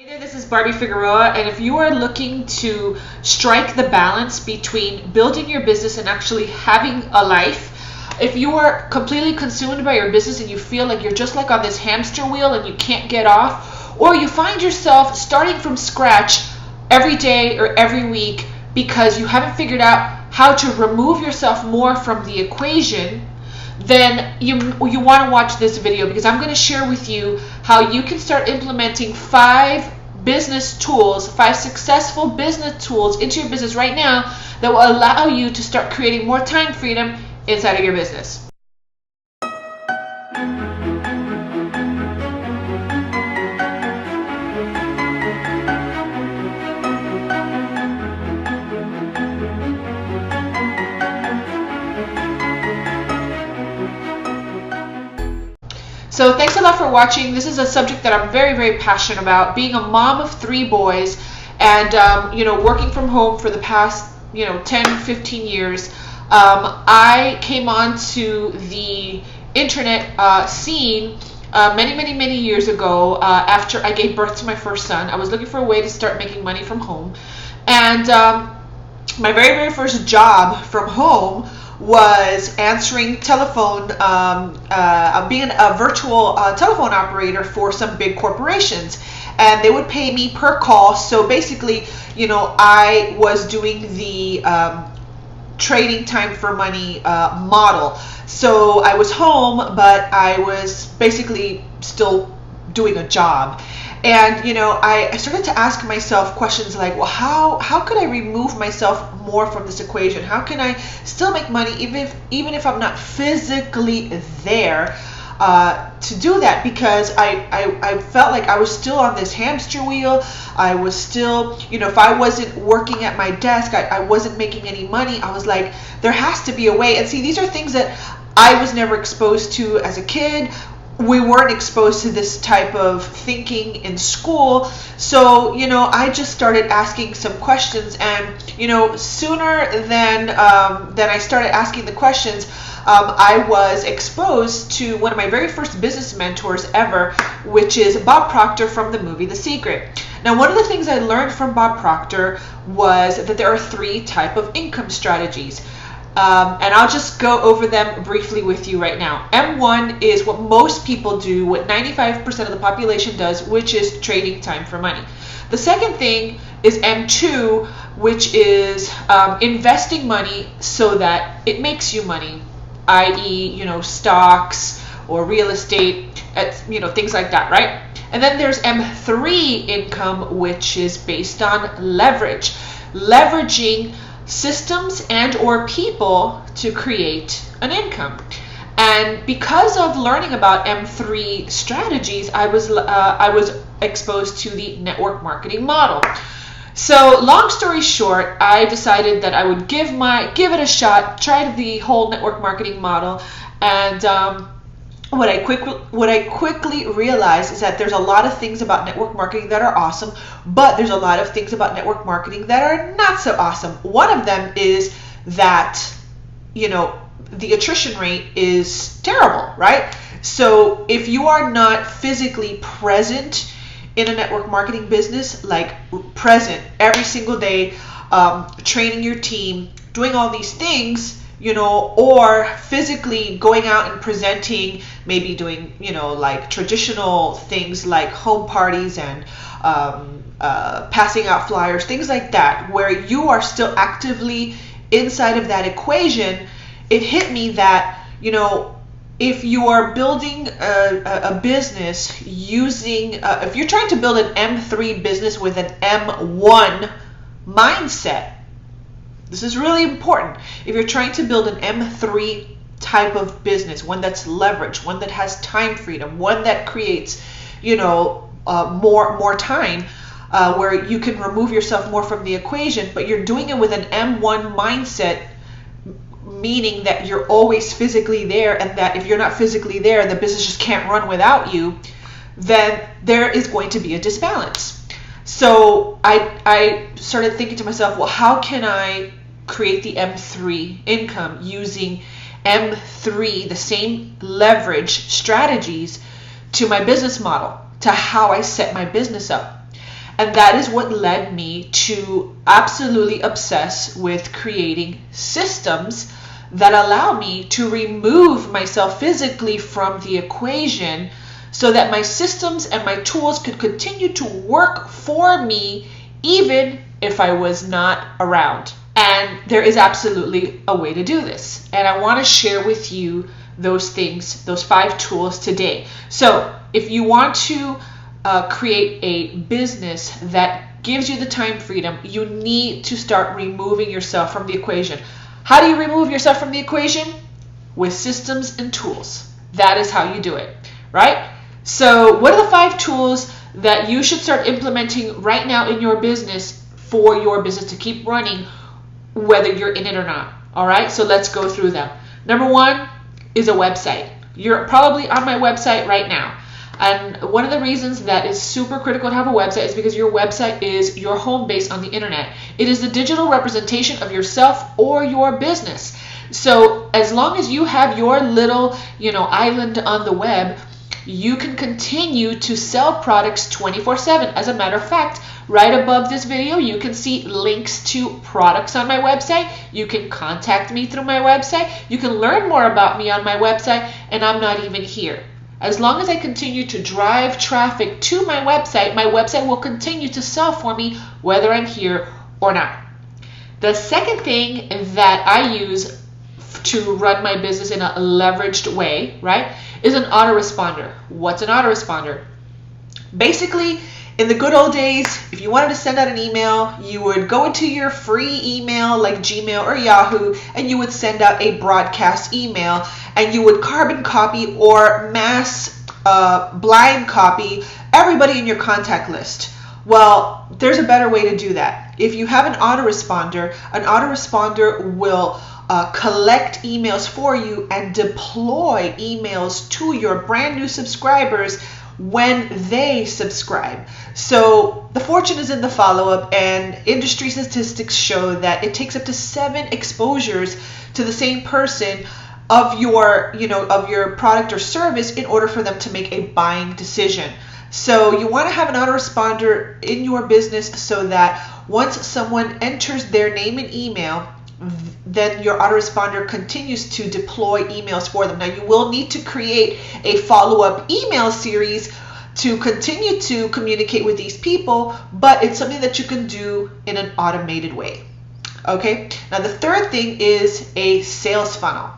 Hey there, this is Barbie Figueroa, and if you are looking to strike the balance between building your business and actually having a life, if you are completely consumed by your business and you feel like you're just like on this hamster wheel and you can't get off, or you find yourself starting from scratch every day or every week because you haven't figured out how to remove yourself more from the equation, then you want to watch this video, because I'm going to share with you how you can start implementing 5 successful business tools into your business right now that will allow you to start creating more time freedom inside of your business. So thanks a lot for watching. This is a subject that I'm very, very passionate about. Being a mom of 3 boys and working from home for the past 10, 15 years, I came onto the internet scene many years ago after I gave birth to my first son. I was looking for a way to start making money from home, and my very first job from home was answering telephone, being a virtual telephone operator for some big corporations, and they would pay me per call. So basically, I was doing the trading time for money model. So I was home, but I was basically still doing a job. And I started to ask myself questions like, well, how could I remove myself more from this equation? How can I still make money even if I'm not physically there to do that? Because I felt like I was still on this hamster wheel. I was still, if I wasn't working at my desk, I wasn't making any money. I was like, there has to be a way. And see, these are things that I was never exposed to as a kid. We weren't exposed to this type of thinking in school. So, I just started asking some questions, and, sooner than I started asking the questions, I was exposed to one of my very first business mentors ever, which is Bob Proctor from the movie The Secret. Now, one of the things I learned from Bob Proctor was that there are 3 types of income strategies. And I'll just go over them briefly with you right now. M1 is what most people do, what 95% of the population does, which is trading time for money. The second thing is M2, which is investing money so that it makes you money, i.e., stocks or real estate, things like that, right? And then there's M3 income, which is based on leverage, leveraging systems and or people to create an income. And because of learning about M3 strategies, I was exposed to the network marketing model. So long story short, I decided that I would give it a shot, try the whole network marketing model, and what I quickly realized is that there's a lot of things about network marketing that are awesome, but there's a lot of things about network marketing that are not so awesome. One of them is that, the attrition rate is terrible, right? So if you are not physically present in a network marketing business, like present every single day, training your team, doing all these things, or physically going out and presenting, maybe doing, like traditional things like home parties and passing out flyers, things like that, where you are still actively inside of that equation. It hit me that, if you are building a business using, if you're trying to build an M3 business with an M1 mindset, this is really important. If you're trying to build an M3 type of business, one that's leveraged, one that has time freedom, one that creates, more time, where you can remove yourself more from the equation, but you're doing it with an M1 mindset, meaning that you're always physically there, and that if you're not physically there, the business just can't run without you, then there is going to be a disbalance. So I started thinking to myself, well, how can I create the M3 income using M3, the same leverage strategies, to my business model, to how I set my business up? And that is what led me to absolutely obsess with creating systems that allow me to remove myself physically from the equation so that my systems and my tools could continue to work for me even if I was not around. And there is absolutely a way to do this. And I want to share with you those things, those 5 tools today. So if you want to create a business that gives you the time freedom, you need to start removing yourself from the equation. How do you remove yourself from the equation? With systems and tools. That is how you do it, right? So what are the 5 tools that you should start implementing right now in your business for your business to keep running, whether you're in it or not? All right, so let's go through them. Number 1 is a website. You're probably on my website right now. And one of the reasons that is super critical to have a website is because your website is your home base on the internet. It is the digital representation of yourself or your business. So as long as you have your little, island on the web, you can continue to sell products 24/7. As a matter of fact, right above this video, you can see links to products on my website. You can contact me through my website. You can learn more about me on my website, and I'm not even here. As long as I continue to drive traffic to my website will continue to sell for me whether I'm here or not. The second thing that I use to run my business in a leveraged way, right, is an autoresponder. What's an autoresponder? Basically, in the good old days, if you wanted to send out an email, you would go into your free email like Gmail or Yahoo, and you would send out a broadcast email, and you would carbon copy or mass blind copy everybody in your contact list. Well, there's a better way to do that. If you have an autoresponder will collect emails for you and deploy emails to your brand new subscribers when they subscribe. So the fortune is in the follow-up, and industry statistics show that it takes up to 7 exposures to the same person of your product or service in order for them to make a buying decision. So you want to have an autoresponder in your business so that once someone enters their name and email, then your autoresponder continues to deploy emails for them. Now you will need to create a follow-up email series to continue to communicate with these people, but it's something that you can do in an automated way. Okay, now the third thing is a sales funnel.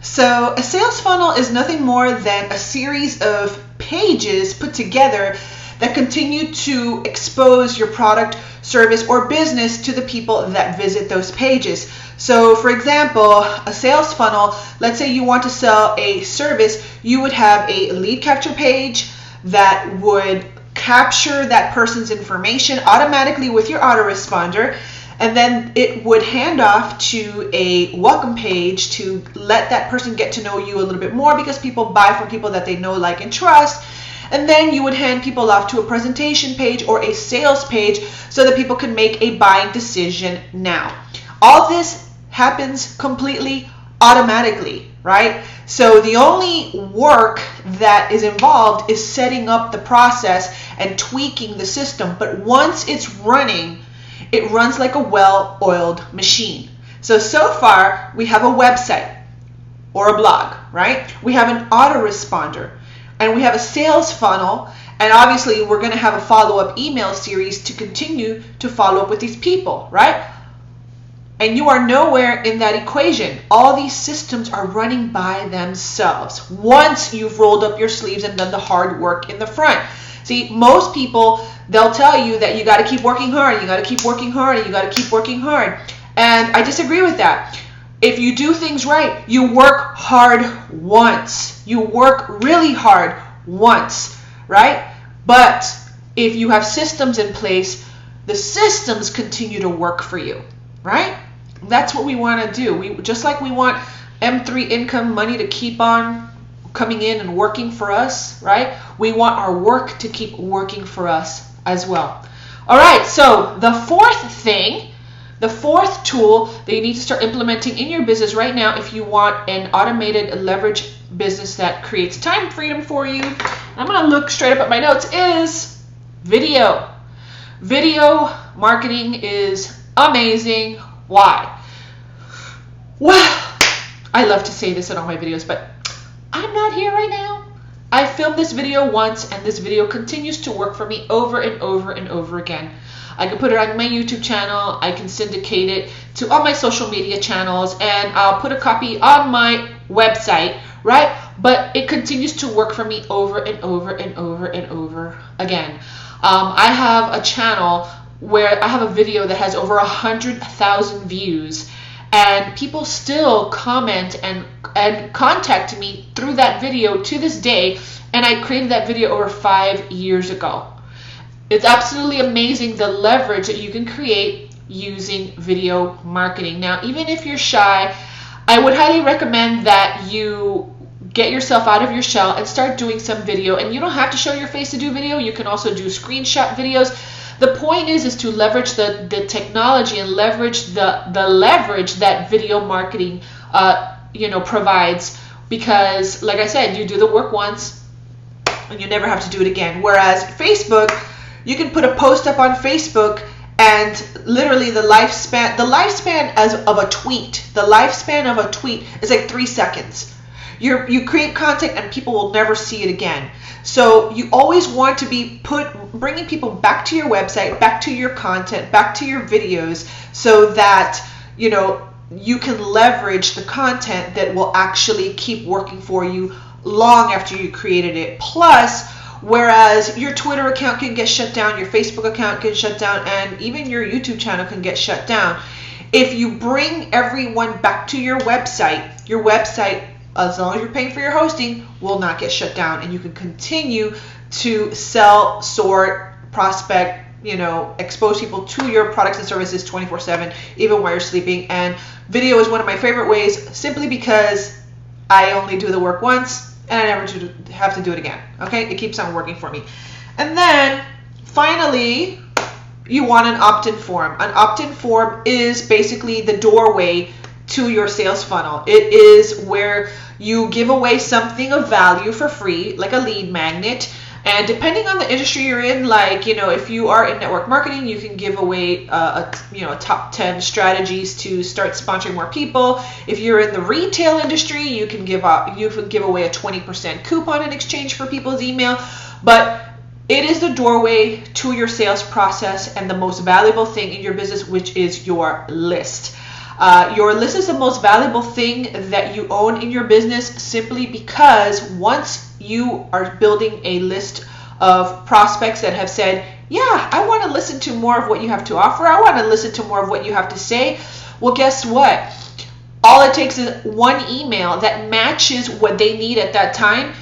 So a sales funnel is nothing more than a series of pages put together that continue to expose your product, service, or business to the people that visit those pages. So for example, a sales funnel, let's say you want to sell a service, you would have a lead capture page that would capture that person's information automatically with your autoresponder, and then it would hand off to a welcome page to let that person get to know you a little bit more, because people buy from people that they know, like, and trust. And then you would hand people off to a presentation page or a sales page so that people can make a buying decision now. All this happens completely automatically, right? So the only work that is involved is setting up the process and tweaking the system. But once it's running, it runs like a well-oiled machine. So far, we have a website or a blog, right? We have an autoresponder, and we have a sales funnel, and obviously we're going to have a follow-up email series to continue to follow up with these people, right? And you are nowhere in that equation. All these systems are running by themselves once you've rolled up your sleeves and done the hard work in the front. See, most people, they'll tell you that you got to keep working hard, you got to keep working hard, and you got to keep working hard. And I disagree with that. If you do things right, you work hard once. You work really hard once, right? But if you have systems in place, the systems continue to work for you, right? That's what we want to do. Just like we want M3 income money to keep on coming in and working for us, right? We want our work to keep working for us as well. All right, so the fourth tool that you need to start implementing in your business right now if you want an automated leverage business that creates time freedom for you, I'm going to look straight up at my notes, is video. Video marketing is amazing. Why? Well, I love to say this in all my videos, but I'm not here right now. I filmed this video once, and this video continues to work for me over and over and over again. I can put it on my YouTube channel, I can syndicate it to all my social media channels, and I'll put a copy on my website, right? But it continues to work for me over and over and over and over again. I have a channel where I have a video that has over 100,000 views, and people still comment and contact me through that video to this day, and I created that video over 5 years ago. It's absolutely amazing the leverage that you can create using video marketing. Now, even if you're shy, I would highly recommend that you get yourself out of your shell and start doing some video. And you don't have to show your face to do video. You can also do screenshot videos. The point is to leverage the technology and leverage the leverage that video marketing provides, because like I said, you do the work once and you never have to do it again. Whereas Facebook, you can put a post up on Facebook, and literally the lifespan of a tweet is like 3 seconds. You create content and people will never see it again. So you always want to be bringing people back to your website, back to your content, back to your videos, so that you can leverage the content that will actually keep working for you long after you created it. Plus, whereas your Twitter account can get shut down, your Facebook account can shut down, and even your YouTube channel can get shut down, if you bring everyone back to your website, as long as you're paying for your hosting, will not get shut down, and you can continue to sell, sort, prospect, expose people to your products and services 24/7, even while you're sleeping. And video is one of my favorite ways, simply because I only do the work once and I never have to do it again. Okay, it keeps on working for me. And then finally, you want an opt-in form. An opt-in form is basically the doorway to your sales funnel. It is where you give away something of value for free, like a lead magnet. And depending on the industry you're in, like, if you are in network marketing, you can give away a top 10 strategies to start sponsoring more people. If you're in the retail industry, you can give away a 20% coupon in exchange for people's email. But it is the doorway to your sales process and the most valuable thing in your business, which is your list. Your list is the most valuable thing that you own in your business, simply because once you are building a list of prospects that have said, yeah, I want to listen to more of what you have to offer, I want to listen to more of what you have to say, well, guess what? All it takes is one email that matches what they need at that time,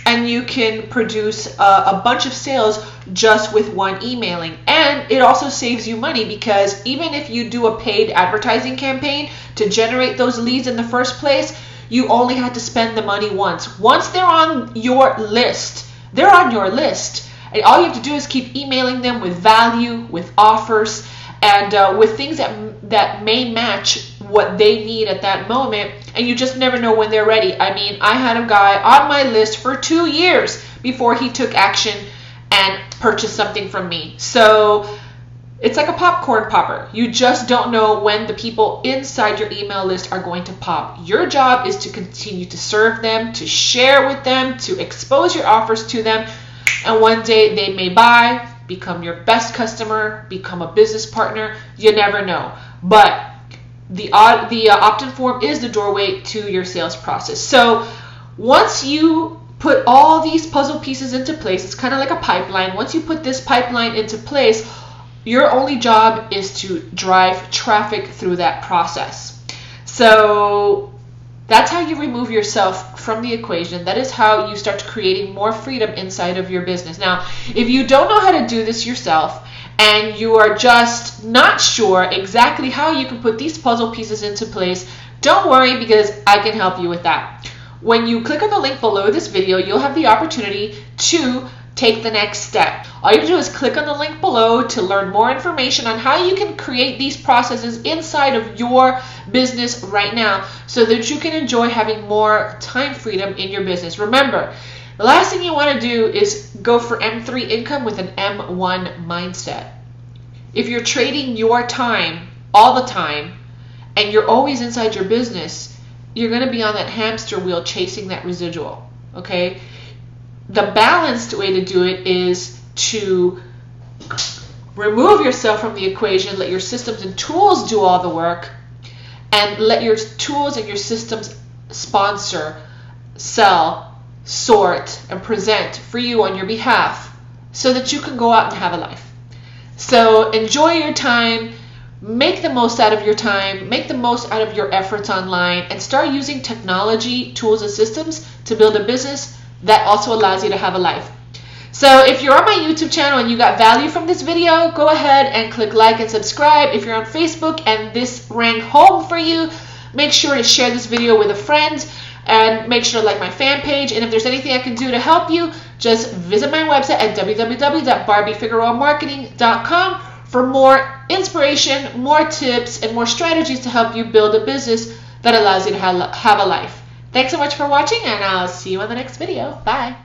and you can produce a bunch of sales just with one emailing. And it also saves you money, because even if you do a paid advertising campaign to generate those leads in the first place, you only had to spend the money once. Once they're on your list, they're on your list. And all you have to do is keep emailing them with value, with offers, and with things that may match what they need at that moment. And you just never know when they're ready. I mean, I had a guy on my list for 2 years before he took action and purchased something from me. So it's like a popcorn popper. You just don't know when the people inside your email list are going to pop. Your job is to continue to serve them, to share with them, to expose your offers to them. And one day they may buy, become your best customer, become a business partner. You never know. But the opt-in form is the doorway to your sales process. So once you put all these puzzle pieces into place, it's kind of like a pipeline. Once you put this pipeline into place, your only job is to drive traffic through that process. So that's how you remove yourself from the equation. That is how you start creating more freedom inside of your business. Now, if you don't know how to do this yourself, and you are just not sure exactly how you can put these puzzle pieces into place, don't worry, because I can help you with that. When you click on the link below this video, you'll have the opportunity to take the next step. All you have to do is click on the link below to learn more information on how you can create these processes inside of your business right now, so that you can enjoy having more time freedom in your business. Remember, the last thing you want to do is go for M3 income with an M1 mindset. If you're trading your time all the time and you're always inside your business, you're going to be on that hamster wheel chasing that residual, okay? The balanced way to do it is to remove yourself from the equation, let your systems and tools do all the work, and let your tools and your systems sponsor, sell, sort, and present for you on your behalf so that you can go out and have a life. So enjoy your time, make the most out of your time, make the most out of your efforts online, and start using technology, tools, and systems to build a business that also allows you to have a life. So if you're on my YouTube channel and you got value from this video, go ahead and click like and subscribe. If you're on Facebook and this rang home for you, make sure to share this video with a friend and make sure to like my fan page. And if there's anything I can do to help you, just visit my website at www.barbiefigueroamarketing.com for more inspiration, more tips, and more strategies to help you build a business that allows you to have a life. Thanks so much for watching, and I'll see you on the next video. Bye.